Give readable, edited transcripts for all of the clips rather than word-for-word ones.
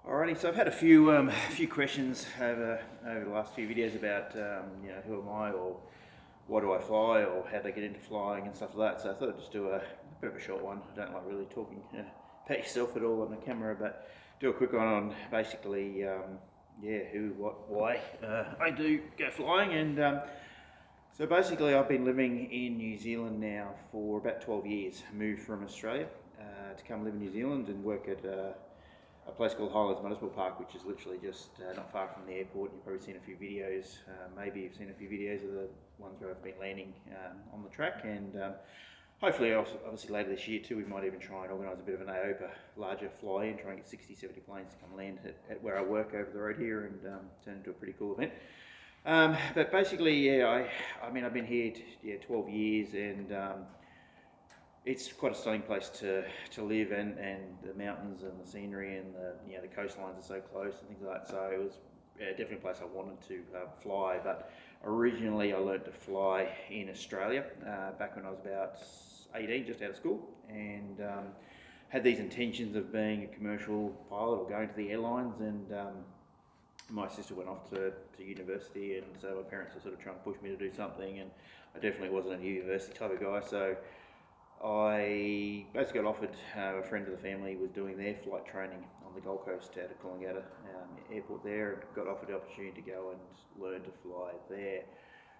Alrighty, so I've had a few questions over the last few videos about who am I, or why do I fly, or how do I get into flying and stuff like that. So I thought I'd just do a bit of a short one. I don't like really talking about yourself at all on the camera, but do a quick one on basically who, what, why I do go flying. And so basically I've been living in New Zealand now for about 12 years. I moved from Australia to come live in New Zealand and work at a place called Highlands Municipal Park, which is literally just not far from the airport. You've probably seen a few videos, maybe you've seen a few videos of the ones where I've been landing on the track, and hopefully obviously later this year too we might even try and organise a bit of an AOPA larger fly-in, try and get 60-70 planes to come land at where I work over the road here and turn into a pretty cool event. But basically, I mean I've been here 12 years, and it's quite a stunning place to live, and the mountains and the scenery and the coastlines are so close and things like that. So it was definitely a place I wanted to fly. But originally I learned to fly in Australia back when I was about 18, just out of school, and had these intentions of being a commercial pilot or going to the airlines. And my sister went off to university, and so my parents were sort of trying to push me to do something, and I definitely wasn't a university type of guy. So I basically got offered, a friend of the family was doing their flight training on the Gold Coast out of Coolangatta airport there, and got offered the opportunity to go and learn to fly there.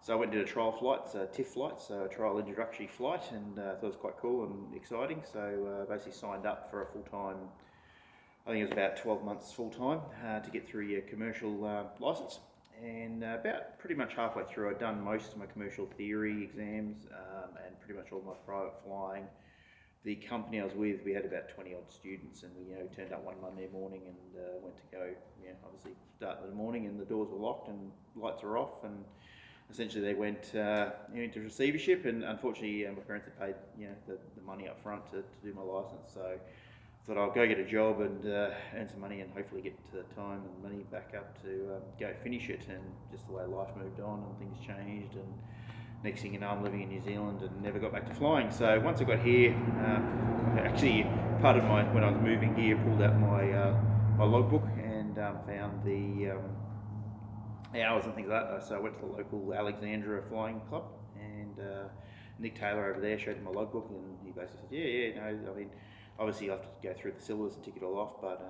So I went and did a trial flight, so TIFF flight, so a trial introductory flight, and thought it was quite cool and exciting. So basically signed up for a full-time, I think it was about 12 months full-time to get through your commercial licence. And about pretty much halfway through, I'd done most of my commercial theory exams and pretty much all my private flying. The company I was with, we had about 20 odd students, and we turned up one Monday morning and went to go, obviously start in the morning, and the doors were locked and lights were off, and essentially they went into receivership. And unfortunately my parents had paid the money up front to do my licence. So thought I'll go get a job and earn some money, and hopefully get the time and money back up to go finish it. And just the way life moved on and things changed, and next thing you know I'm living in New Zealand and never got back to flying. So once I got here, actually part of when I was moving here, pulled out my logbook and found the hours and things like that. So I went to the local Alexandra Flying Club, and Nick Taylor over there showed him my logbook, and he basically said, I mean, obviously you have to go through the syllabus and tick it all off, but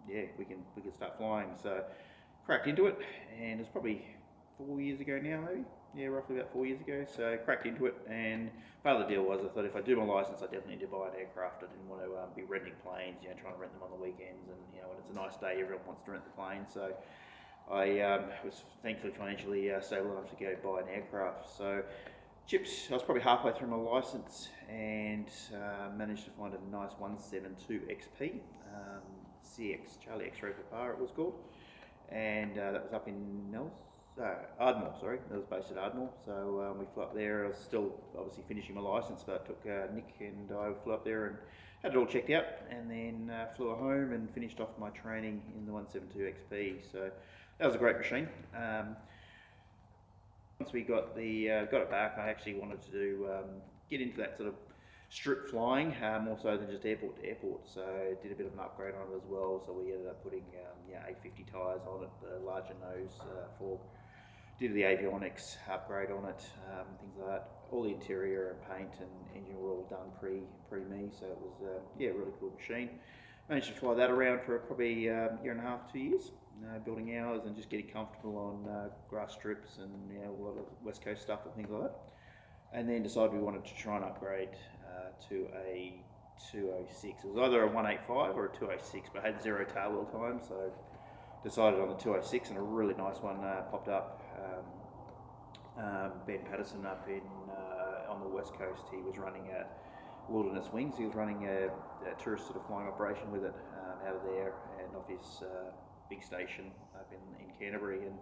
we can start flying. So cracked into it, and it's probably 4 years ago now, maybe, roughly about 4 years ago. So cracked into it, and part of the deal was I thought if I do my license, I definitely need to buy an aircraft. I didn't want to be renting planes, trying to rent them on the weekends, and when it's a nice day, everyone wants to rent the plane. So I was thankfully financially stable enough to go buy an aircraft. So chips, I was probably halfway through my licence, and managed to find a nice 172 XP, CX, Charlie X-Ray Papa it was called, and that was up in Ardmore, sorry, that was based at Ardmore. So we flew up there. I was still obviously finishing my licence, but I took Nick and I flew up there and had it all checked out, and then flew home and finished off my training in the 172 XP. So that was a great machine. Once we got it back, I actually wanted to get into that sort of strip flying, more so than just airport to airport. So I did a bit of an upgrade on it as well. So we ended up putting 850 tyres on it, the larger nose fork. Did the avionics upgrade on it, things like that. All the interior and paint and engine were all done pre-me. So it was a really cool machine. Managed to fly that around for probably a year and a half, 2 years. Building hours and just getting comfortable on grass strips and a lot of West Coast stuff and things like that. And then decided we wanted to try and upgrade to a 206. It was either a 185 or a 206, but had zero tail wheel time, so decided on the 206, and a really nice one popped up. Ben Patterson up on the West Coast, he was running a Wilderness Wings. He was running a tourist sort of flying operation with it out of there and off his big station up in Canterbury, and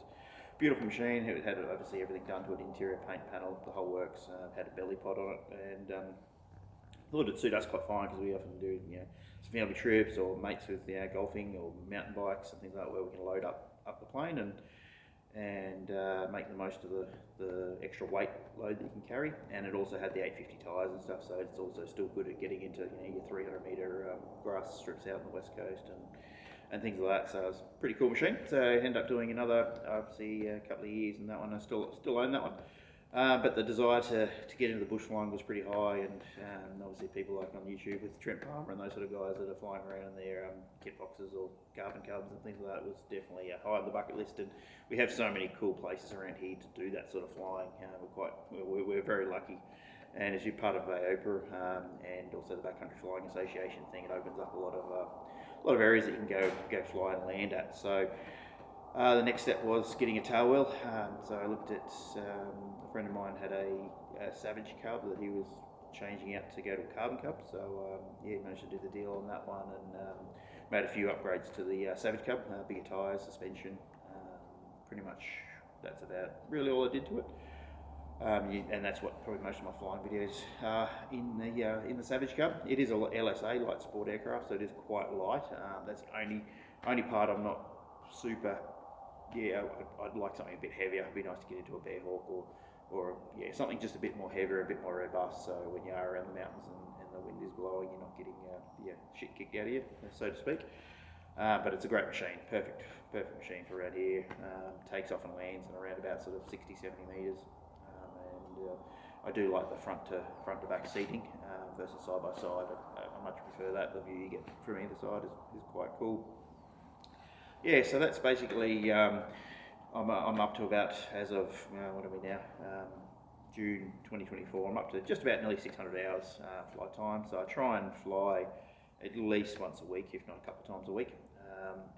beautiful machine. It had obviously everything done to it, interior paint panel, the whole works. Had a belly pod on it, and thought it'd suit us quite fine because we often do some family trips or mates with golfing or mountain bikes and things like that, where we can load up the plane and make the most of the extra weight load that you can carry. And it also had the 850 tyres and stuff, so it's also still good at getting into your 300 metre grass strips out on the West Coast, and things like that. So it was a pretty cool machine. So I ended up doing another, obviously, a couple of years in that one. I still own that one. But the desire to get into the bush flying was pretty high, and obviously people like on YouTube with Trent Palmer and those sort of guys that are flying around in their kit boxes or carbon cubs and things like that was definitely high on the bucket list. And we have so many cool places around here to do that sort of flying. We're very lucky. And as you're part of AOPA and also the Backcountry Flying Association thing, it opens up a lot of areas that you can go fly and land at. So the next step was getting a tail wheel. So I looked at a friend of mine had a Savage Cub that he was changing out to go to a Carbon Cub. So yeah, managed to do the deal on that one, and made a few upgrades to the Savage Cub, bigger tyres, suspension. Pretty much that's about really all I did to it. And that's what probably most of my flying videos are in the Savage Cub. It is a LSA, light sport aircraft, so it is quite light. That's the only part I'm not super. Yeah, I'd like something a bit heavier. It'd be nice to get into a Bearhawk or yeah, something just a bit more heavier, a bit more robust. So when you are around the mountains and the wind is blowing, you're not getting shit kicked out of you, so to speak. But it's a great machine, perfect machine for around here. Takes off and lands in around about sort of 60-70 metres. I do like the front to back seating versus side by side. I much prefer that. The view you get from either side is quite cool. Yeah, so that's basically I'm up to about, as of what are we now, June 2024. I'm up to just about nearly 600 hours flight time. So I try and fly at least once a week, if not a couple of times a week.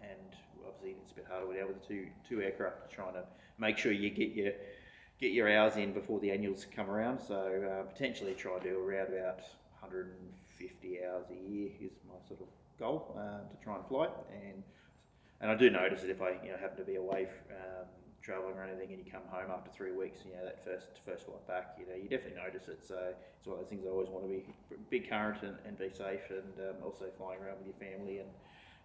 And obviously it's a bit harder now with the two aircraft, trying to make sure you get your hours in before the annuals come around. So potentially try to do around about 150 hours a year is my sort of goal to try and fly. And I do notice that if I happen to be away traveling or anything, and you come home after 3 weeks, that first flight back, you definitely notice it. So it's one of those things I always want to be current and be safe, and also flying around with your family and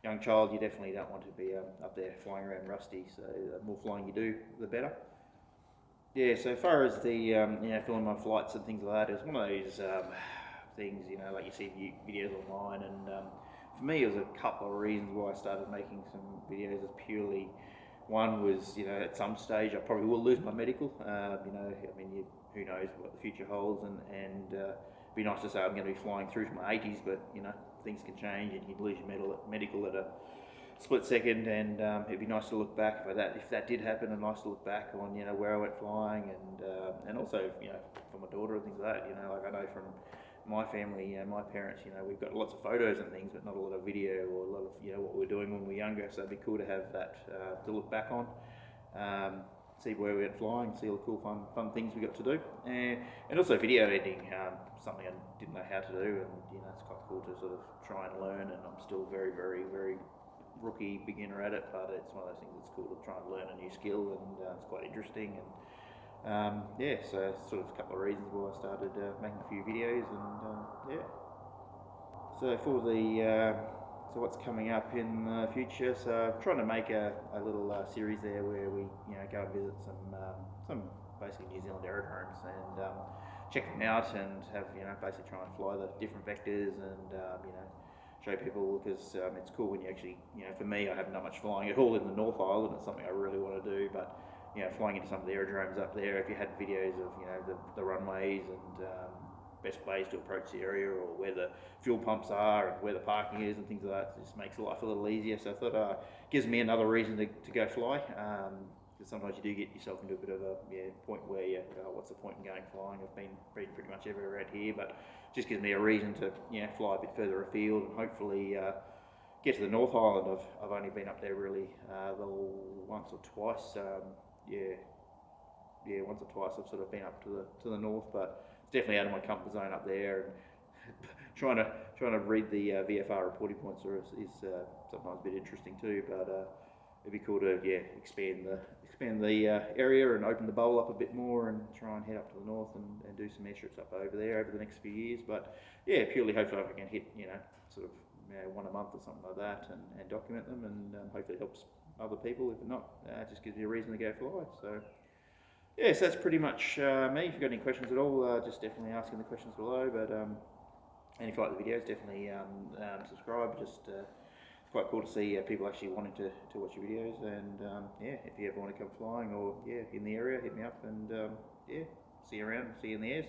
young child, you definitely don't want to be up there flying around rusty. So the more flying you do, the better. Yeah, so far as the filming my flights and things like that, it's one of those things, like you see videos online, and for me it was a couple of reasons why I started making some videos. As purely, one was, at some stage I probably will lose my medical. Who knows what the future holds, and it'd be nice to say I'm going to be flying through to my 80s, but things can change and you'd lose your medical at a split second, and it'd be nice to look back if that did happen, and nice to look back on where I went flying, and also for my daughter and things like that. Like I know from my family, my parents, we've got lots of photos and things, but not a lot of video or a lot of what we were doing when we were younger. So it'd be cool to have that to look back on, see where we went flying, see all the cool fun things we got to do, and also video editing, something I didn't know how to do, and it's quite cool to sort of try and learn. And I'm still very, very, very rookie beginner at it, but it's one of those things that's cool to try and learn a new skill, and it's quite interesting. And so sort of a couple of reasons why I started making a few videos, and so for the so what's coming up in the future, so I'm trying to make a little series there where we go and visit some basically New Zealand aerodromes, and check them out, and have basically try and fly the different vectors, and show people, because it's cool when you actually, for me, I haven't done much flying at all in the North Island. It's something I really want to do, but flying into some of the aerodromes up there, if you had videos of the runways and best ways to approach the area, or where the fuel pumps are and where the parking is and things like that, it just makes life a little easier. So I thought gives me another reason to go fly, because sometimes you do get yourself into a bit of a point where what's the point in going flying? I've been pretty much everywhere around here, but just gives me a reason to fly a bit further afield, and hopefully get to the North Island. I've only been up there really once or twice. Once or twice I've sort of been up to the north, but it's definitely out of my comfort zone up there. And trying to read the VFR reporting points is sometimes a bit interesting too. But it'd be cool to expand the area and open the bowl up a bit more, and try and head up to the north and do some airstrips up over there over the next few years. But purely hopefully I can hit sort of one a month or something like that, and document them, and hopefully it helps other people. If not, it just gives me a reason to go fly. So so that's pretty much me. If you've got any questions at all, just definitely ask in the questions below. But and if you like the videos, definitely subscribe. Just quite cool to see people actually wanting to watch your videos. And yeah, if you ever want to come flying or in the area, hit me up, and yeah, see you around, see you in the airs.